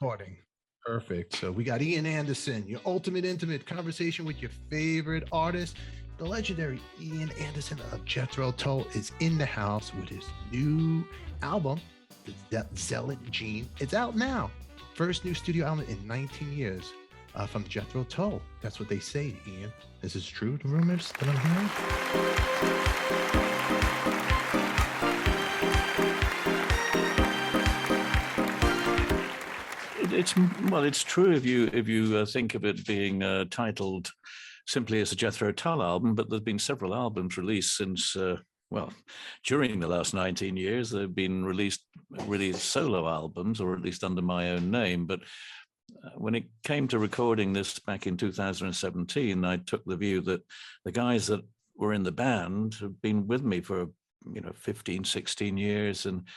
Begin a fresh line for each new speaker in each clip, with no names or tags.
Recording. Perfect. So we got Ian Anderson, your ultimate intimate conversation with your favorite artist. The legendary Ian Anderson of Jethro Tull is in the house with his new album, Zealot Gene. It's out now. First new studio album in 19 years from Jethro Tull. That's what they say, Ian. Is this true, the rumors that I'm hearing?
It's true if you think of it being titled simply as a Jethro Tull album, but there's been several albums released since during the last 19 years. They've been released really solo albums, or at least under my own name. But when it came to recording this back in 2017, I took the view that the guys that were in the band have been with me for 15, 16 years, and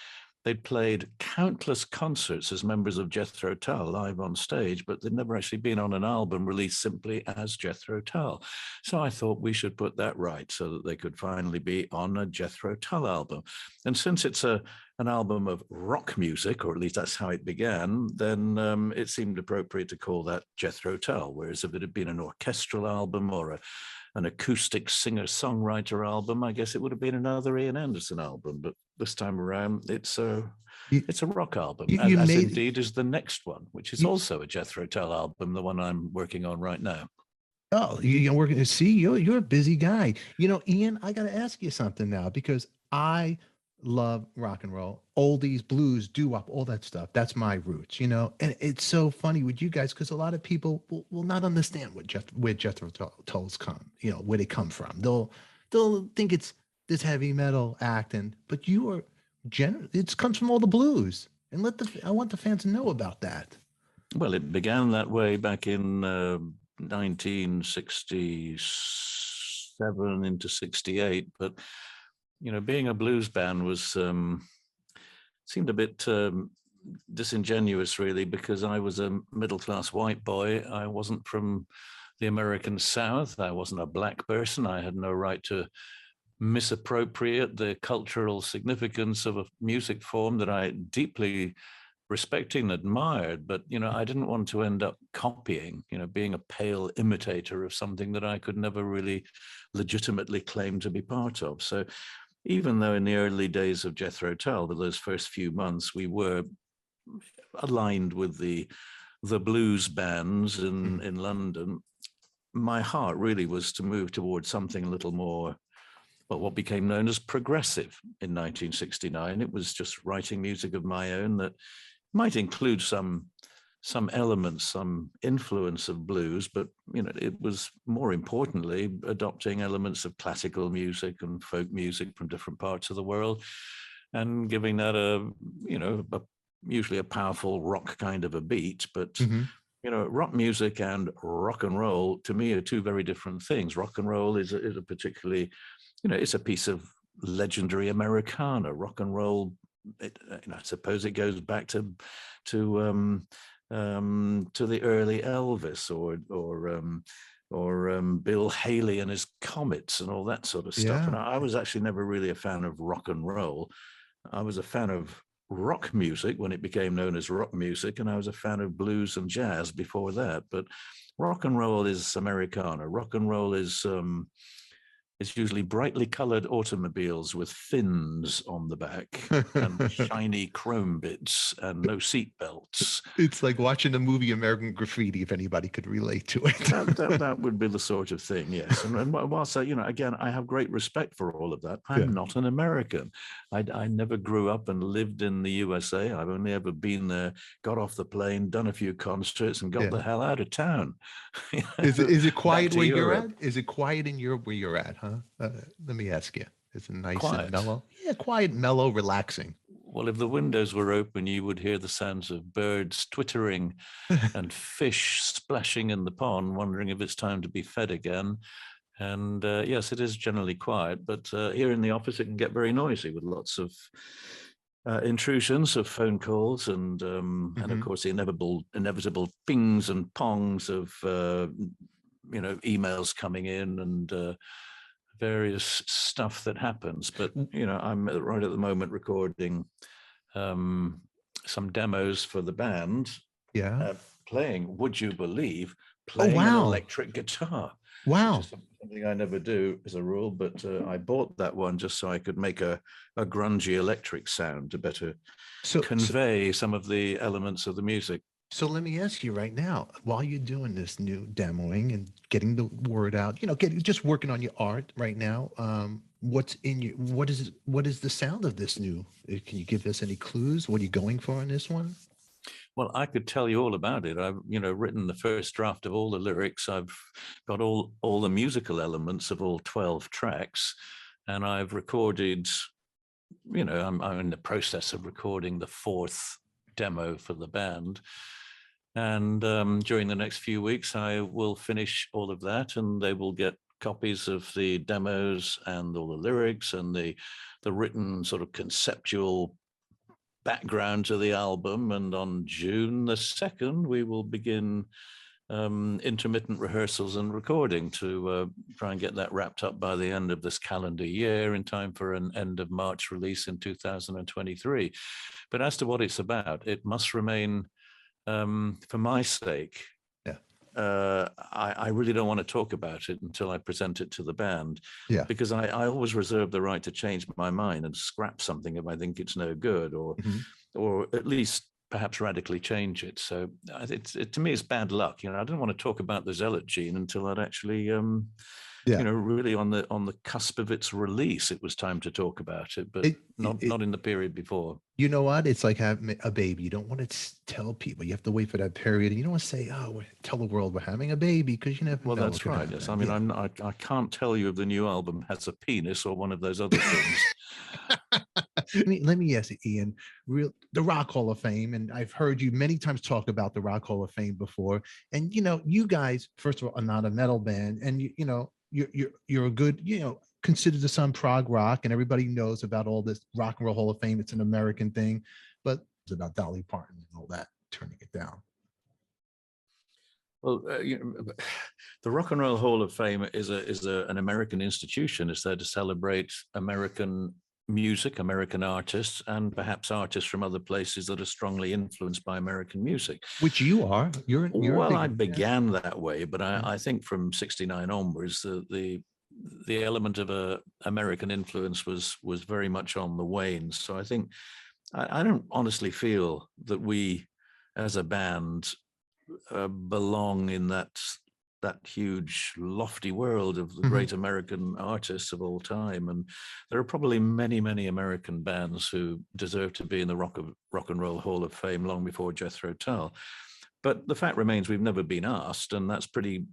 they'd played countless concerts as members of Jethro Tull live on stage, but they'd never actually been on an album released simply as Jethro Tull. So I thought we should put that right so that they could finally be on a Jethro Tull album. And since it's an album of rock music, or at least that's how it began, then it seemed appropriate to call that Jethro Tull. Whereas if it had been an orchestral album or an acoustic singer-songwriter album, I guess it would have been another Ian Anderson album. But this time around, it's a rock album, as indeed is the next one, which is also a Jethro Tull album, the one I'm working on right now.
Oh, you're working to see you're a busy guy. Ian, I got to ask you something now, because I love rock and roll, oldies, blues, doo-wop, all that stuff. That's my roots, and it's so funny with you guys because a lot of people will not understand where Jethro Tull's come, where they come from. They'll think it's this heavy metal acting, but you are it comes from all the blues. And I want the fans to know about that.
Well, it began that way back in 1967 into 68, but being a blues band was seemed a bit disingenuous, really, because I was a middle-class white boy. I wasn't from the American South. I wasn't a black person. I had no right to misappropriate the cultural significance of a music form that I deeply respected and admired. But, I didn't want to end up copying, being a pale imitator of something that I could never really legitimately claim to be part of. So even though in the early days of Jethro Tull, those first few months, we were aligned with the blues bands in London, my heart really was to move towards something a little more, what became known as progressive in 1969. It was just writing music of my own that might include some elements, some influence of blues, but it was more importantly adopting elements of classical music and folk music from different parts of the world, and giving that usually a powerful rock kind of a beat. But rock music and rock and roll to me are two very different things. Rock and roll is a particularly, it's a piece of legendary Americana. Rock and roll, I suppose it goes back to the early Elvis or Bill Haley and his Comets and all that sort of stuff.
Yeah.
And I was actually never really a fan of rock and roll. I was a fan of rock music when it became known as rock music, and I was a fan of blues and jazz before that. But rock and roll is Americana. Rock and roll is it's usually brightly colored automobiles with fins on the back and shiny chrome bits and no seat belts.
It's like watching the movie American Graffiti, if anybody could relate to it.
that would be the sort of thing, yes. And whilst again, I have great respect for all of that, I'm not an American. I never grew up and lived in the USA. I've only ever been there, got off the plane, done a few concerts, and got the hell out of town.
Is it quiet where you're at? Is it quiet in Europe where you're at, huh? Let me ask you. Is it nice and mellow? Yeah, quiet, mellow, relaxing.
Well, if the windows were open, you would hear the sounds of birds twittering and fish splashing in the pond, wondering if it's time to be fed again. And yes, it is generally quiet, but here in the office, it can get very noisy with lots of intrusions of phone calls and of course the inevitable pings and pongs of emails coming in and various stuff that happens. But I'm right at the moment recording some demos for the band,
Yeah.
playing, would you believe,
Oh,
playing an
wow.
electric guitar, which
Wow.
is something I never do as a rule, but I bought that one just so I could make a grungy electric sound to better
So
convey some of the elements of the music.
So let me ask you right now, while you're doing this new demoing and getting the word out, getting just working on your art right now, what's in you? What is the sound of this new? Can you give us any clues? What are you going for on this one?
Well, I could tell you all about it. I've, written the first draft of all the lyrics. I've got all the musical elements of all 12 tracks, and I've recorded. I'm in the process of recording the fourth demo for the band. And during the next few weeks, I will finish all of that, and they will get copies of the demos and all the lyrics and the written sort of conceptual background to the album. And on June the 2nd, we will begin intermittent rehearsals and recording to try and get that wrapped up by the end of this calendar year in time for an end of March release in 2023. But as to what it's about, it must remain, for my sake,
Yeah.
I really don't want to talk about it until I present it to the band,
Yeah.
because I always reserve the right to change my mind and scrap something if I think it's no good, or
Mhm.
or at least perhaps radically change it. So to me, it's bad luck. I don't want to talk about the Zealot Gene until I'd actually,
Yeah.
really on the cusp of its release. It was time to talk about it, but not in the period before.
You know what? It's like having a baby. You don't want to tell people. You have to wait for that period. And you don't want to say, "Oh, tell the world we're having a baby," because you never
Well,
know what
that's
could
right. Yes, I
happen.
mean,
Yeah.
I can't tell you if the new album has a penis or one of those other things.
Let me ask you, Ian, the Rock Hall of Fame, and I've heard you many times talk about the Rock Hall of Fame before. And you guys, first of all, are not a metal band, and you're a good, considered to some prog rock, and everybody knows about all this Rock and Roll Hall of Fame. It's an American thing, but it's about Dolly Parton and all that, turning it down.
Well, the Rock and Roll Hall of Fame is an American institution. It's there to celebrate American music, American artists, and perhaps artists from other places that are strongly influenced by American music.
Which you are. You're a
Well,
big
I
one.
began that way, but I think from '69 onwards, the element of a American influence was very much on the wane. So I think I don't honestly feel that we, as a band, belong in that huge lofty world of the
Mhm.
great American artists of all time. And there are probably many American bands who deserve to be in the Rock and Roll Hall of Fame long before Jethro Tull. But the fact remains we've never been asked, and that's pretty,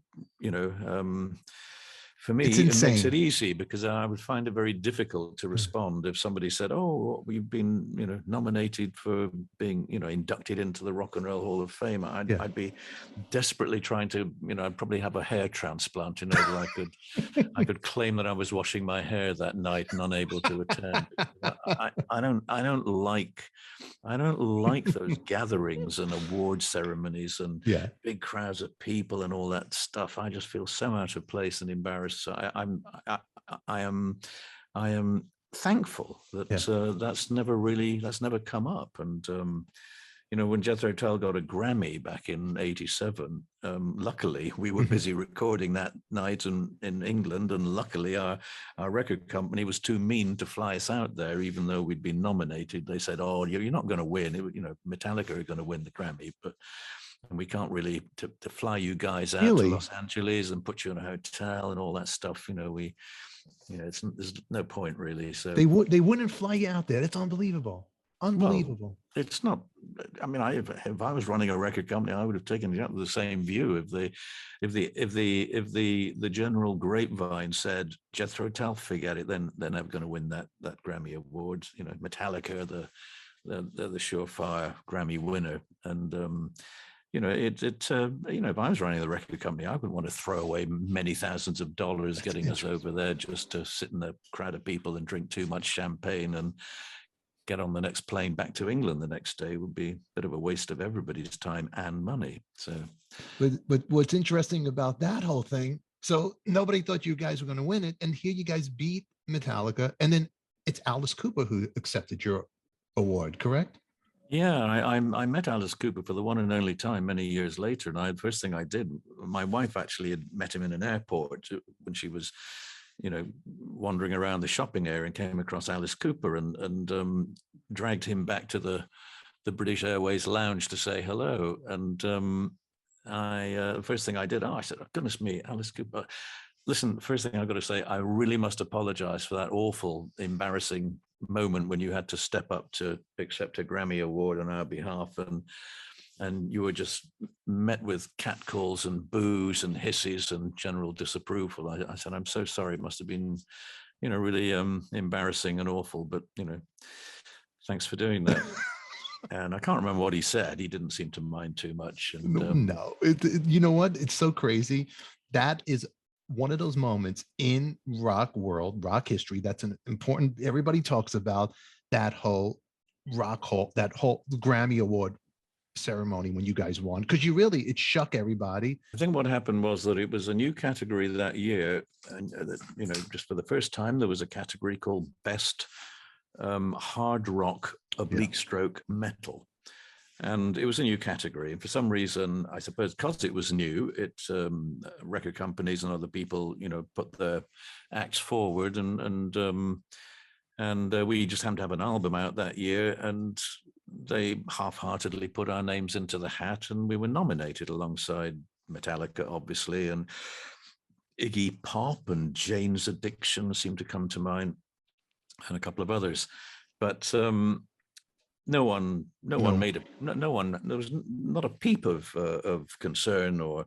for
It's
me, it makes it
insane.
easy, because I would find it very difficult to respond if somebody said, "Oh, we've been, nominated for being, inducted into the Rock and Roll Hall of Fame."
Yeah.
I'd be desperately trying to, I'd probably have a hair transplant in order I could claim that I was washing my hair that night and unable to attend. I don't like those gatherings and award ceremonies and
Yeah.
big crowds of people and all that stuff. I just feel so out of place and embarrassed. So I am thankful that
Yeah.
that's never come up. And when Jethro Tull got a Grammy back in '87, luckily we were busy recording that night in England, and luckily our record company was too mean to fly us out there, even though we'd been nominated. They said, "Oh, you're not going to win. Metallica are going to win the Grammy, but we can't really to fly you guys out to
Really?
Los Angeles and put you in a hotel and all that stuff. There's no point really." So
They wouldn't fly you out there. That's unbelievable.
well,
Unbelievable.
it's not. I mean, if I was running a record company, I would have taken the same view. If the general grapevine said Jethro Tull, forget it, then they're never going to win that Grammy award. Metallica, they're the surefire Grammy winner, and if I was running the record company, I wouldn't want to throw away many thousands of dollars
That's
getting us
interesting.
over there just to sit in a crowd of people and drink too much champagne and get on the next plane back to England the next day. Would be a bit of a waste of everybody's time and money. So,
But what's interesting about that whole thing, so nobody thought you guys were going to win it, and here you guys beat Metallica, and then it's Alice Cooper who accepted your award, correct?
Yeah, I met Alice Cooper for the one and only time many years later, and the first thing I did, my wife actually had met him in an airport when she was, wandering around the shopping area and came across Alice Cooper and dragged him back to the British Airways lounge to say hello. And the first thing I did, I said, oh, goodness me, Alice Cooper. Listen, first thing I've got to say, I really must apologize for that awful, embarrassing moment when you had to step up to accept a Grammy Award on our behalf, and you were just met with catcalls and boos and hisses and general disapproval. I said, I'm so sorry. It must have been, really embarrassing and awful, but thanks for doing that. And I can't remember what he said. He didn't seem to mind too much. And
No, you know what? It's so crazy. That is one of those moments in rock world, rock history. That's an important. Everybody talks about that whole that whole Grammy Award ceremony when you guys won, because it shook everybody.
I think what happened was that it was a new category that year, and just for the first time, there was a category called Best Hard Rock Oblique Stroke Metal. And it was a new category. And for some reason, I suppose because it was new, record companies and other people, put their acts forward, and we just happened to have an album out that year, and they half-heartedly put our names into the hat, and we were nominated alongside Metallica, obviously, and Iggy Pop and Jane's Addiction seemed to come to mind, and a couple of others. But no one made it. No one. There was not a peep of concern or.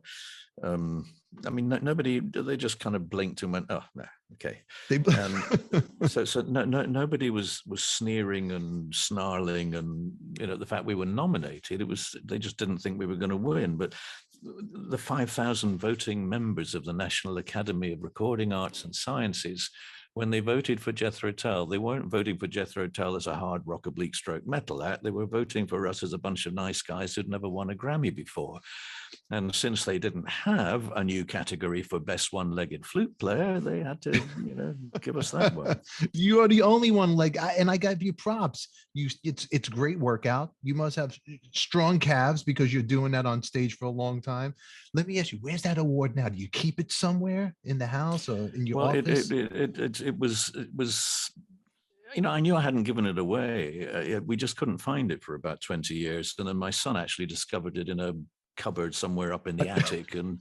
Nobody. They just kind of blinked and went, "Oh, no, okay." So nobody was sneering and snarling, and the fact we were nominated. They just didn't think we were going to win. But the 5,000 voting members of the National Academy of Recording Arts and Sciences, when they voted for Jethro Tull, they weren't voting for Jethro Tull as a hard rock oblique stroke metal act. They were voting for us as a bunch of nice guys who'd never won a Grammy before. And since they didn't have a new category for best one-legged flute player, they had to, give us that one.
You are the only one and I give you props. It's great workout. You must have strong calves because you're doing that on stage for a long time. Let me ask you, where's that award now? Do you keep it somewhere in the house or in your office?
It was. I knew I hadn't given it away. We just couldn't find it for about 20 years. And then my son actually discovered it in a cupboard somewhere up in the attic and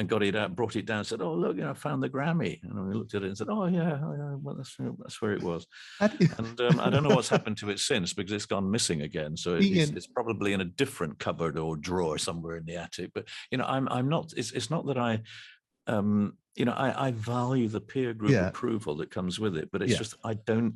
got it out, brought it down, said, "Oh, look, I found the Grammy." And we looked at it and said, "Oh, yeah, well, that's where it was." And I don't know what's happened to it since, because it's gone missing again. So it's probably in a different cupboard or drawer somewhere in the attic. But, I'm not, it's not that I value the peer group approval that comes with it, but it's just, I don't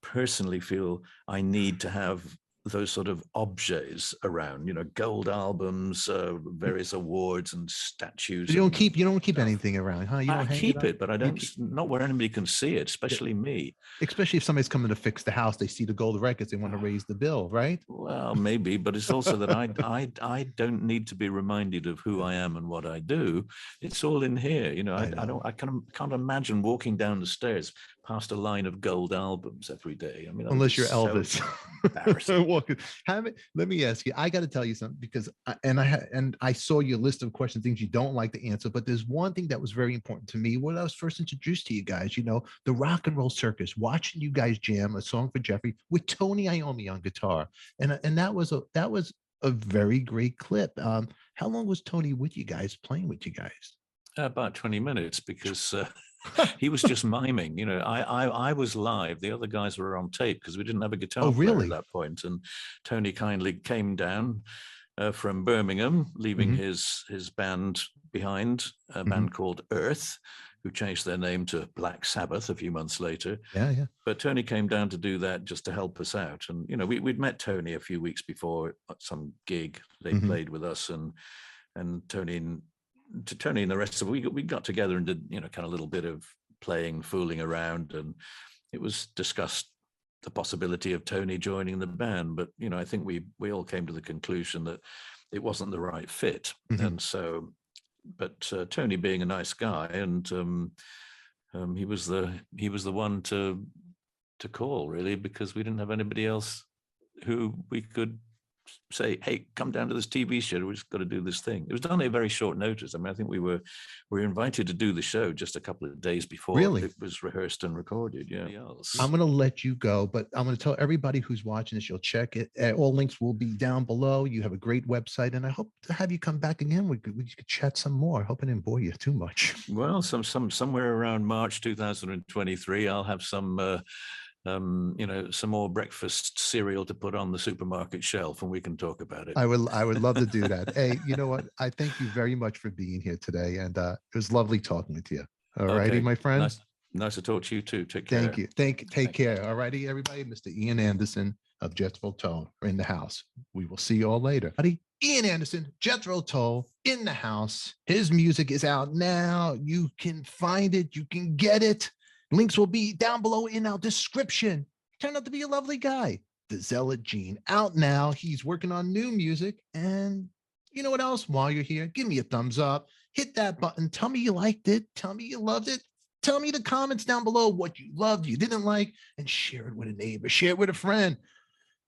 personally feel I need to have those sort of objets around, gold albums, various awards and statues.
You don't keep anything around, huh?
I keep it, but I don't, not where anybody can see it, especially me.
Especially if somebody's coming to fix the house, they see the gold records, they want to raise the bill, right?
Well, maybe, but it's also that I don't need to be reminded of who I am and what I do. It's all in here, I can't imagine walking down the stairs past a line of gold albums every day.
Unless you're Elvis. Let me ask you, I got to tell you something, because I saw your list of questions, things you don't like to answer, but there's one thing that was very important to me when I was first introduced to you guys, the Rock and Roll Circus, watching you guys jam A Song for Jeffrey with Tony Iommi on guitar. And that was a very great clip. How long was Tony with you guys, playing with you guys?
About 20 minutes, because he was just miming. I was live. The other guys were on tape because we didn't have a guitar player at that point. And Tony kindly came down from Birmingham, leaving his band behind, a band called Earth, who changed their name to Black Sabbath a few months later.
Yeah.
But Tony came down to do that just to help us out. And, we'd met Tony a few weeks before at some gig. They played with us, and Tony and the rest of it, we got together and did, kind of a little bit of playing, fooling around. And it was discussed the possibility of Tony joining the band. But, I think we all came to the conclusion that it wasn't the right fit. And so, but Tony being a nice guy, and he was the one to call, really, because we didn't have anybody else who we could say, hey, come down to this TV show. We've just got to do this thing. It was done at very short notice. I mean, I think we were invited to do the show just a couple of days before
Really?
it was rehearsed and recorded. Yeah.
I'm going to let you go, but I'm going to tell everybody who's watching this, you'll check it. All links will be down below. You have a great website, and I hope to have you come back again. We could chat some more. I hope I didn't bore you too much.
Well, somewhere around March 2023, I'll have some some more breakfast cereal to put on the supermarket shelf, and we can talk about it.
I would love to do that. Hey, you know what? I thank you very much for being here today, and it was lovely talking with you. All righty, my friend.
Nice to talk to you too. Take care.
Thank you. Take care. All righty, everybody. Mr. Ian Anderson of Jethro Tull are in the house. We will see you all later. Buddy, Ian Anderson, Jethro Tull in the house. His music is out now. You can find it. You can get it. Links will be down below in our description. Turned out to be a lovely guy. The Zealot Gene out now. He's working on new music. And you know what else? While you're here, give me a thumbs up. Hit that button. Tell me you liked it. Tell me you loved it. Tell me the comments down below what you loved, you didn't like, and share it with a neighbor. Share it with a friend.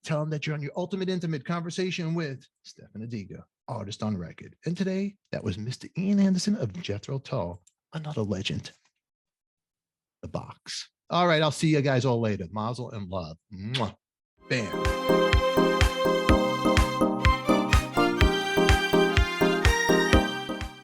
Tell them that you're on your ultimate intimate conversation with Stefan Adiga, artist on record. And today, that was Mr. Ian Anderson of Jethro Tull, another legend. The box. All right, I'll see you guys all later. Mazel and love. Mwah. Bam.